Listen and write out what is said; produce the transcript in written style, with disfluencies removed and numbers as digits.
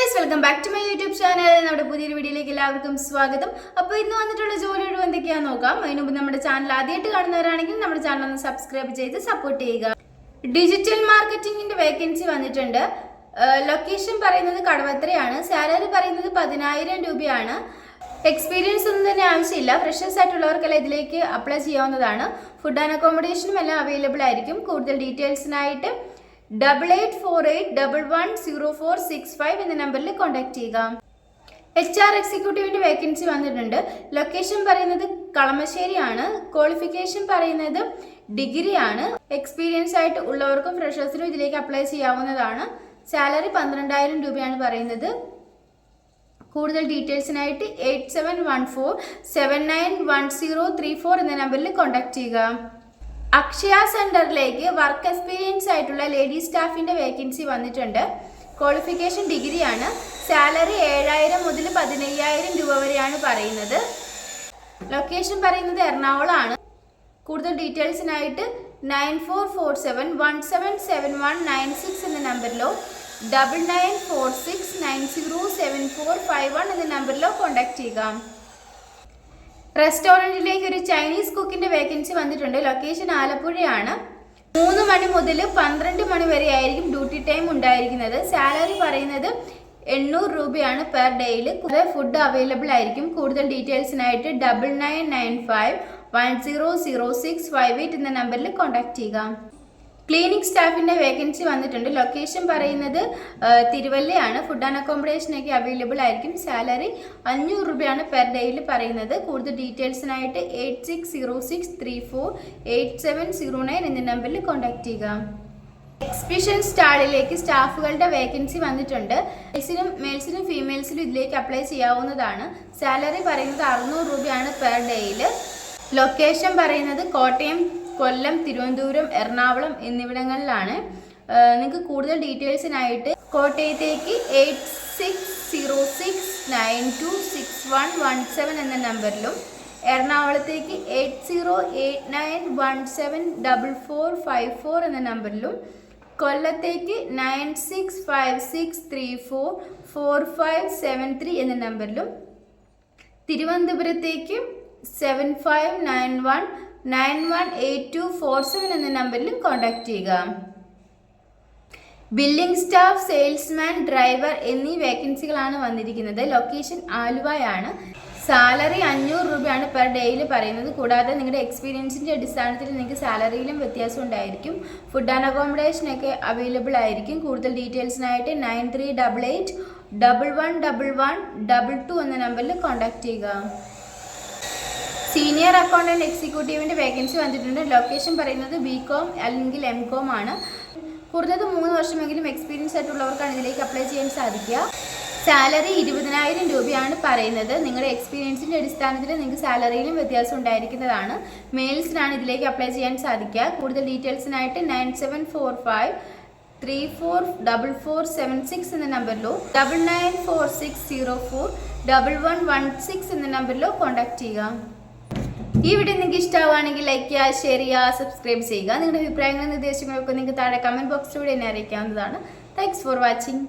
guys, welcome back to my YouTube channel. നമ്മുടെ പുതിയൊരു വീഡിയോയിലേക്ക് എല്ലാവർക്കും സ്വാഗതം. അപ്പോൾ ഇന്ന് വന്നിട്ടുള്ള ജോലി ഒഴിവ് എന്തൊക്കെയാണെന്ന് നോക്കാം. അതിനു മുമ്പ് നമ്മുടെ ചാനൽ ആദ്യമായിട്ട് കാണുന്നവരാണെങ്കിൽ നമ്മുടെ ചാനൽ ഒന്ന് സബ്സ്ക്രൈബ് ചെയ്ത് സപ്പോർട്ട് ചെയ്യുക. ഡിജിറ്റൽ മാർക്കറ്റിംഗിന്റെ വേക്കൻസി വന്നിട്ടുണ്ട്. ലൊക്കേഷൻ പറയുന്നത് കടവത്രയാണ്. സാലറി പറയുന്നത് 10,000 രൂപയാണ്. എക്സ്പീരിയൻസ് ഒന്നും തന്നെ ആവശ്യമില്ല. ഫ്രഷേഴ്സ് ആയിട്ടുള്ളവർക്കെല്ലാം ഇതിലേക്ക് അപ്ലൈ ചെയ്യാവുന്നതാണ്. ഫുഡ് ആൻഡ് അക്കോമഡേഷനും എല്ലാം അവൈലബിൾ ആയിരിക്കും. കൂടുതൽ ഡീറ്റെയിൽസിനായിട്ട് 8848110465 എന്ന നമ്പറിൽ കോൺടാക്ട് ചെയ്യുക. HR എക്സിക്യൂട്ടീവിന്റെ വേക്കൻസി വന്നിട്ടുണ്ട്. ലൊക്കേഷൻ പറയുന്നത് കളമശ്ശേരിയാണ്. ക്വാളിഫിക്കേഷൻ പറയുന്നത് ഡിഗ്രിയാണ്. എക്സ്പീരിയൻസ് ആയിട്ട് ഉള്ളവർക്കും ഫ്രഷേഴ്സിനും ഇതിലേക്ക് അപ്ലൈ ചെയ്യാവുന്നതാണ്. സാലറി 12,000 രൂപയാണ് പറയുന്നത്. കൂടുതൽ ഡീറ്റെയിൽസിനായിട്ട് 8714791034 എന്ന നമ്പറിൽ കോൺടാക്ട് ചെയ്യുക. അക്ഷയ സെന്ററിലേക്ക് വർക്ക് എക്സ്പീരിയൻസ് ആയിട്ടുള്ള ലേഡി സ്റ്റാഫിന്റെ വേക്കൻസി വന്നിട്ടുണ്ട്. ക്വാളിഫിക്കേഷൻ ഡിഗ്രിയാണ്. സാലറി 7,000 മുതൽ 15,000 രൂപ വരെയാണ് പറയുന്നത്. ലൊക്കേഷൻ പറയുന്നത് എറണാകുളമാണ്. കൂടുതൽ ഡീറ്റെയിൽസിനായിട്ട് 9447177196 എന്ന നമ്പറിലോ 9946907451 എന്ന നമ്പറിലോ കോൺടാക്ട് ചെയ്യുക. റെസ്റ്റോറൻറ്റിലേക്ക് ഒരു ചൈനീസ് കുക്കിന്റെ വേക്കൻസി വന്നിട്ടുണ്ട്. ലൊക്കേഷൻ ആലപ്പുഴയാണ്. 3 മണി മുതൽ 12 മണി വരെ ആയിരിക്കും ഡ്യൂട്ടി ടൈം ഉണ്ടായിരിക്കുന്നത്. സാലറി പറയുന്നത് 800 രൂപയാണ് പെർ ഡേയിൽ. ഫുഡ് അവൈലബിൾ ആയിരിക്കും. കൂടുതൽ ഡീറ്റെയിൽസിനായിട്ട് 9995100658 എന്ന നമ്പറിൽ കോൺടാക്ട് ചെയ്യുക. ക്ലീനിക് സ്റ്റാഫിന്റെ വേക്കൻസി വന്നിട്ടുണ്ട്. ലൊക്കേഷൻ പറയുന്നത് തിരുവല്ലയാണ്. ഫുഡ് ആൻഡ് അക്കോമഡേഷൻ ഒക്കെ അവൈലബിൾ ആയിരിക്കും. സാലറി 500 രൂപയാണ് പെർ ഡേയിൽ പറയുന്നത്. കൂടുതൽ ഡീറ്റെയിൽസിനായിട്ട് 8606348709 എന്ന നമ്പറിൽ കോൺടാക്ട് ചെയ്യുക. എക്സിബിഷൻ സ്റ്റാളിലേക്ക് സ്റ്റാഫുകളുടെ വേക്കൻസി വന്നിട്ടുണ്ട്. മെയിൽസിനും ഫീമെയിൽസിനും ഇതിലേക്ക് അപ്ലൈ ചെയ്യാവുന്നതാണ്. സാലറി പറയുന്നത് 600 രൂപയാണ് പെർ ഡേയിൽ. ലൊക്കേഷൻ പറയുന്നത് കോട്ടയം, കൊല്ലം, തിരുവനന്തപുരം, എറണാകുളം എന്നിവിടങ്ങളിലാണ്. നിങ്ങൾക്ക് കൂടുതൽ ഡീറ്റെയിൽസിനായിട്ട് കോട്ടയത്തേക്ക് 8606926117 എന്ന നമ്പറിലും എറണാകുളത്തേക്ക് 8089174454 എന്ന നമ്പറിലും കൊല്ലത്തേക്ക് 9656344573 എന്ന നമ്പറിലും തിരുവനന്തപുരത്തേക്ക് 7591918247 എന്ന നമ്പറിലും കോൺടാക്ട് ചെയ്യുക. ബില്ലിംഗ് സ്റ്റാഫ്, സെയിൽസ്മാൻ, ഡ്രൈവർ എന്നീ വേക്കൻസികളാണ് വന്നിരിക്കുന്നത്. ലൊക്കേഷൻ ആലുവയാണ്. സാലറി 500 രൂപയാണ് പെർ ഡേയിൽ പറയുന്നത്. കൂടാതെ നിങ്ങളുടെ എക്സ്പീരിയൻസിൻ്റെ അടിസ്ഥാനത്തിൽ നിങ്ങൾക്ക് സാലറിയിലും വ്യത്യാസം ഉണ്ടായിരിക്കും. ഫുഡ് ആൻഡ് അക്കോമഡേഷൻ ഒക്കെ അവൈലബിൾ ആയിരിക്കും. കൂടുതൽ ഡീറ്റെയിൽസിനായിട്ട് 9388111122 എന്ന നമ്പറിൽ കോൺടാക്ട് ചെയ്യുക. സീനിയർ അക്കൗണ്ടന്റ് എക്സിക്യൂട്ടീവിന്റെ വേക്കൻസി വന്നിട്ടുണ്ട്. ലൊക്കേഷൻ പറയുന്നത് BCom അല്ലെങ്കിൽ MCom ആണ്. കുറഞ്ഞത് 3 വർഷമെങ്കിലും എക്സ്പീരിയൻസ് ആയിട്ടുള്ളവർക്കാണ് ഇതിലേക്ക് അപ്ലൈ ചെയ്യാൻ സാധിക്കുക. സാലറി 20,000 രൂപയാണ് പറയുന്നത്. നിങ്ങളുടെ എക്സ്പീരിയൻസിന്റെ അടിസ്ഥാനത്തിൽ നിങ്ങൾക്ക് സാലറിയിലും വ്യത്യാസം ഉണ്ടായിരിക്കുന്നതാണ്. മെയിൽസിനാണ് ഇതിലേക്ക് അപ്ലൈ ചെയ്യാൻ സാധിക്കുക. കൂടുതൽ ഡീറ്റെയിൽസിനായിട്ട് 9745344476 എന്ന നമ്പറിലോ 9946041116 എന്ന നമ്പറിലോ കോൺടാക്ട് ചെയ്യുക. ഈ വീഡിയോ നിങ്ങൾക്ക് ഇഷ്ടമാവുകയാണെങ്കിൽ ലൈക്ക് ചെയ്യുക, ഷെയർ ചെയ്യുക, സബ്സ്ക്രൈബ് ചെയ്യുക. നിങ്ങളുടെ അഭിപ്രായങ്ങളും നിർദ്ദേശങ്ങളൊക്കെ നിങ്ങൾക്ക് താഴെ കമൻറ്റ് ബോക്സിലൂടെ എന്നെ അറിയിക്കാവുന്നതാണ്. Thanks for watching.